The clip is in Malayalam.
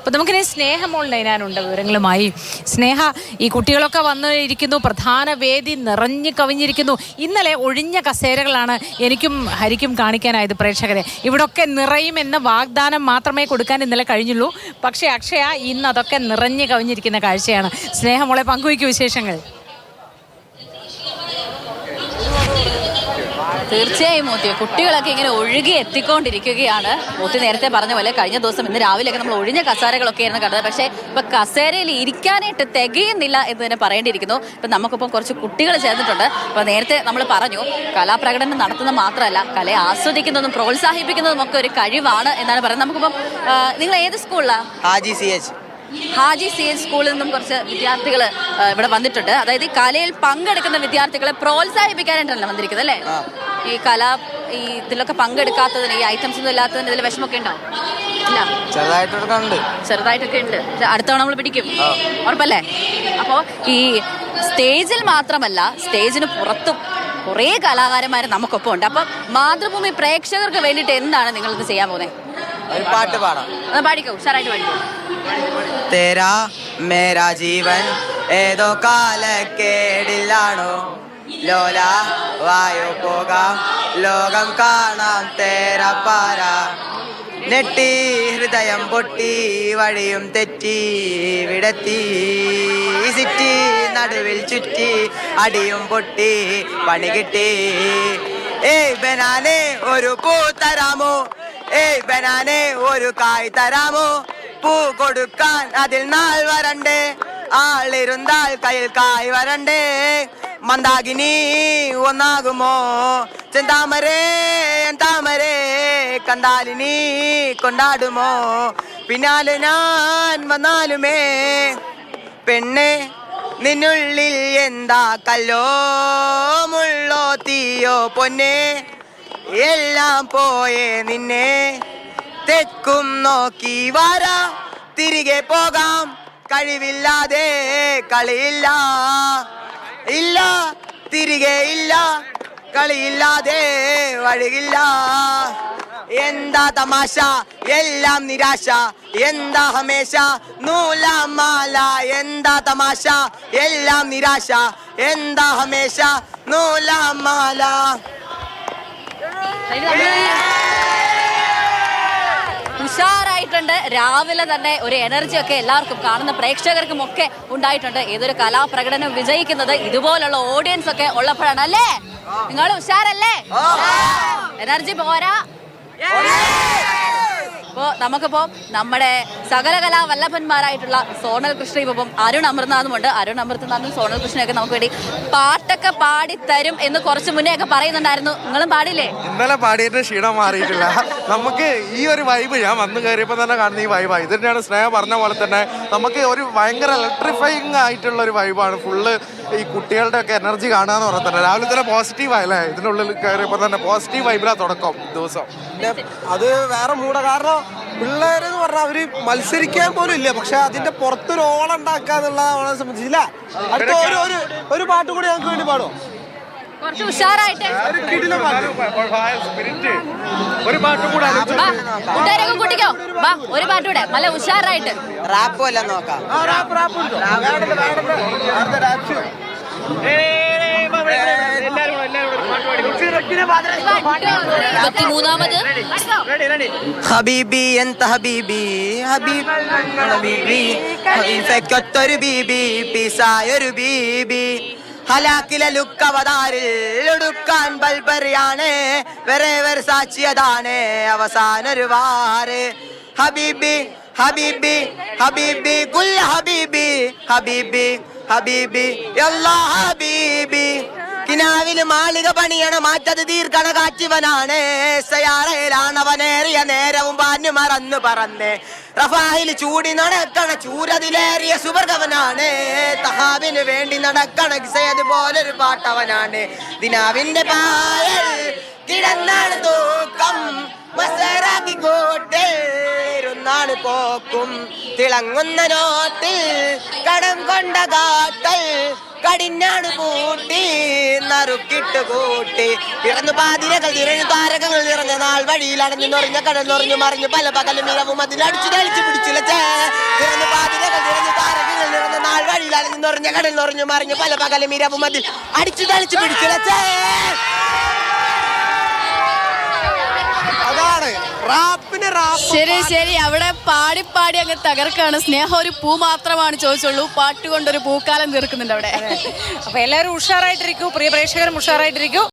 അപ്പോൾ നമുക്കിനി സ്നേഹമോൾ നൈനാനുണ്ട് വിവരങ്ങളുമായി. സ്നേഹ, ഈ കുട്ടികളൊക്കെ വന്നിരിക്കുന്നു, പ്രധാന വേദി നിറഞ്ഞു കവിഞ്ഞിരിക്കുന്നു. ഇന്നലെ ഒഴിഞ്ഞ കസേരകളാണ് എനിക്കും ഹരിക്കും കാണിക്കാനായത് പ്രേക്ഷകരെ. ഇവിടൊക്കെ നിറയുമെന്ന വാഗ്ദാനം മാത്രമേ കൊടുക്കാൻ ഇന്നലെ കഴിഞ്ഞുള്ളൂ. പക്ഷേ അക്ഷയ ഇന്ന് അതൊക്കെ നിറഞ്ഞു കവിഞ്ഞിരിക്കുന്ന കാഴ്ചയാണ്. സ്നേഹമോളെ പങ്കുവയ്ക്കൂ വിശേഷങ്ങൾ. തീർച്ചയായും മോത്തി, കുട്ടികളൊക്കെ ഇങ്ങനെ ഒഴുകി എത്തിക്കൊണ്ടിരിക്കുകയാണ്. മോത്തി നേരത്തെ പറഞ്ഞ പോലെ കഴിഞ്ഞ ദിവസം ഇന്ന് രാവിലെയൊക്കെ നമ്മൾ ഒഴിഞ്ഞ കസേരകളൊക്കെ ആയിരുന്നു കണ്ടത്. പക്ഷേ ഇപ്പൊ കസേരയിൽ ഇരിക്കാനായിട്ട് തികയുന്നില്ല എന്ന് തന്നെ പറയേണ്ടിയിരിക്കുന്നു. ഇപ്പൊ നമുക്കിപ്പം കുറച്ച് കുട്ടികൾ ചേർന്നിട്ടുണ്ട്. അപ്പൊ നേരത്തെ നമ്മൾ പറഞ്ഞു, കലാപ്രകടനം നടത്തുന്നത് മാത്രമല്ല, കലയെ ആസ്വദിക്കുന്നതും പ്രോത്സാഹിപ്പിക്കുന്നതും ഒക്കെ ഒരു കഴിവാണ് എന്നാണ് പറയുന്നത്. നമുക്കിപ്പം നിങ്ങൾ ഏത് സ്കൂളിലാണ്? ഹാജി സി എച്ച് സ്കൂളിൽ നിന്നും കുറച്ച് വിദ്യാർത്ഥികൾ ഇവിടെ വന്നിട്ടുണ്ട്. അതായത് ഈ കലയിൽ പങ്കെടുക്കുന്ന വിദ്യാർത്ഥികളെ പ്രോത്സാഹിപ്പിക്കാനായിട്ടല്ല വന്നിരിക്കുന്നത് അല്ലേ? ഈ ഇതിലൊക്കെ പങ്കെടുക്കാത്തതിന്, ഈ ഐറ്റംസ് ഒന്നും ഇല്ലാത്തതിന് ഇതിൽ വിഷമൊക്കെ ഉണ്ടാവും? ഇല്ല, ചെറുതായിട്ടൊക്കെ ഉണ്ട്. അടുത്ത തവണ നമ്മൾ പിടിക്കും, ഉറപ്പല്ലേ? അപ്പോൾ ഈ സ്റ്റേജിൽ മാത്രമല്ല, സ്റ്റേജിന് പുറത്തും കുറേ കലാകാരന്മാർ നമുക്കൊപ്പം ഉണ്ട്. അപ്പം മാതൃഭൂമി പ്രേക്ഷകർക്ക് വേണ്ടിയിട്ട് എന്താണ് നിങ്ങളിത് ചെയ്യാൻ പോകുന്നത്? പാട്ട് പാടാം. പാടിക്കോ, ഉഷാറായിട്ട് പാടിക്കോ. തേരാ മേരാ ജീവൻ ഏതോ കാലക്കേടില്ലാണോ, ലോല വായോ പോകാം ലോകം കാണാം തേരാ പാര. നെട്ടി ഹൃദയം പൊട്ടി വഴിയും തെറ്റി വിടത്തി, സിറ്റി നടുവിൽ ചുറ്റി അടിയും പൊട്ടി പണി കിട്ടി. ഏയ് ബനാനെ ഒരു പൂ തരാമോ, ഏയ് ബനാനെ ഒരു കായ് തരാമോ, പൂ കൊടുക്കാൻ അതിൽ നാൾ വരണ്ടേ, ആളിരുന്നാൽ കയ്യിൽ കായ് വരണ്ടേ. മന്ദാകിനി ഒന്നാകുമോ, ചെന്താമരേ താമരേ കണ്ടാലിനി കൊണ്ടാടുമോ, പിന്നാലെ ഞാൻ വന്നാലുമേ പെണ്ണെ നിന്നുള്ളിൽ എന്താ കല്ലോ മുള്ളോ തീയോ പൊന്നെ, എല്ലാം പോയേ നിന്നെ തെക്കും നോക്കി വാരാ, തിരികെ പോകാം കഴിവില്ലാതെ കളിയില്ല, ഇല്ല തിരികെ ഇല്ല കളിയില്ലാതെ വഴിയില്ല. എന്താ തമാശ എല്ലാം നിരാശ, എന്താ ഹമേശ നൂലാമാല. എന്താ തമാശ എല്ലാം നിരാശ, എന്താ ഹമേശ നൂലാമാല. ഉഷാറായിട്ടുണ്ട്. രാവിലെ തന്നെ ഒരു എനർജി ഒക്കെ എല്ലാവർക്കും, കാണുന്ന പ്രേക്ഷകർക്കും ഒക്കെ ഉണ്ടായിട്ടുണ്ട്. ഏതൊരു കലാപ്രകടനം വിജയിക്കുന്നത് ഇതുപോലുള്ള ഓഡിയൻസ് ഒക്കെ ഉള്ളപ്പോഴാണ് അല്ലേ? നിങ്ങൾ ഉഷാറല്ലേ? എനർജി പോരാ? അപ്പോൾ നമുക്കിപ്പോൾ നമ്മുടെ സകല കലാവല്ലഭന്മാരായിട്ടുള്ള സോണൽ കൃഷ്ണ ഇപ്പം അരുൺ അമൃതനാഥുമുണ്ട്. അരുൺ അമൃതനാഥും സോണൽ കൃഷ്ണയൊക്കെ നമുക്ക് വേണ്ടി പാട്ടൊക്കെ പാടിത്തരും എന്ന് കുറച്ച് മുന്നേ ഒക്കെ പറയുന്നുണ്ടായിരുന്നു. നിങ്ങളും പാടില്ലേ? ഇന്നലെ പാടിയിട്ട് ക്ഷീണം മാറിയിട്ടില്ല. നമുക്ക് ഈ ഒരു വൈബ്, ഞാൻ വന്ന് കയറിയപ്പോൾ തന്നെ കാണുന്ന ഈ വൈബാണ്. ഇത് തന്നെയാണ് സ്നേഹ പറഞ്ഞ പോലെ തന്നെ നമുക്ക് ഒരു ഭയങ്കര ഇലക്ട്രിഫൈങ് ആയിട്ടുള്ള ഒരു വൈബാണ്. ഫുള്ള് ഈ കുട്ടികളുടെ ഒക്കെ എനർജി കാണാന്ന് പറഞ്ഞാൽ തന്നെ രാവിലെ തന്നെ പോസിറ്റീവ് ആയല്ലേ? ഇതിനുള്ളിൽ കയറിയപ്പോൾ തന്നെ പോസിറ്റീവ് വൈബിലാണ് തുടക്കം ദിവസം. അത് വേറെ മൂട, കാരണം പിള്ളേരെന്ന് പറഞ്ഞാൽ അവര് മത്സരിക്കാൻ പോലും ഇല്ല, പക്ഷെ അതിന്റെ പുറത്തൊരു ഓളം ഉണ്ടാക്കാന്നുള്ളത് അവളെ സംബന്ധിച്ചില്ല. അടുത്ത ഒരു പാട്ട് കൂടി ഞങ്ങൾക്ക് വേണ്ടി പാടുമോ? കുറച്ച് ഉഷാറായിട്ട് ഒരു പാട്ടും കൂടെ കൂട്ടിക്കോ. വാ, ഒരു പാട്ടൂടെ നല്ല ഉഷാറായിട്ട്. റാപ്പ് വല്ല നോക്കാം. ഹബീബി എന്ത ഹബീബി ഹബീബി ഹബീബിക്കൊത്തൊരു ബീബി പിസായൊരു ബീബി, ഹലാക്കിലെ ലുക്കവതാരിൽ ഒടുക്കാൻ ബൽബറിയാണ്, വെറേവർ സാക്ഷിയതാണ് അവസാനൊരു വാറ്. ഹബീബി ഹബീബി ഹബീബി കുൽ ഹബീബി ഹബീബി ഹബീബി യല്ലാ ഹബീബി. കിനാവില് മാളിക പണിയണ മാറ്റത് തീർക്കണ കാറ്റിവനാണ്, സയാറയിലാണവനേറിയ നേരവും പാഞ്ഞു മറന്നു പറന്ന്, റഫാഹിൽ ചൂടി നടക്കണ ചൂരതിലേറിയ സുവർഗവനാണ്, തഹാബിന് വേണ്ടി നടക്കണ ഗിസയത് പോലൊരു പാട്ടവനാണ്. ദിനാവിന്റെ പായൽ കിടന്നാണ് തൂക്കം, മസറാക്കി കോട്ടിരുന്നാണ് പോക്കും, തിളങ്ങുന്ന നോട്ടിൽ കടം കൊണ്ട കാട്ടൽ കടിഞ്ഞാണ് പൂട്ടി നറുക്കിട്ട് കൂട്ടി, പിറന്നു പാതിരകൾ തിരഞ്ഞു താരകങ്ങൾ നിറഞ്ഞ നാൾ വഴിയിൽ അടഞ്ഞു നിറഞ്ഞ കടൽ നിറഞ്ഞു മറിഞ്ഞു പല പകലും ഇളവും അതിലടിച്ചു തെളിച്ചു പിടിച്ചില്ല നിറഞ്ഞ കടൽ നിറഞ്ഞു മറിഞ്ഞു പല പകലും ഇരവും അതിൽ അടിച്ചു തളിച്ചു പിടിച്ചു അതാണ് റാപ്പിന് റാപ്പ്. ശരി ശരി, അവിടെ പാടി പാടി അങ്ങ് തകർക്കാണ്. സ്നേഹ ഒരു പൂ മാത്രമാണ് ചോദിച്ചുള്ളൂ, പാട്ട് കൊണ്ടൊരു പൂക്കാലം തീർക്കുന്നുണ്ട് അവിടെ. അപ്പൊ എല്ലാവരും ഉഷാറായിട്ടിരിക്കൂ, പ്രിയ പ്രേക്ഷകരും ഉഷാറായിട്ടിരിക്കൂ.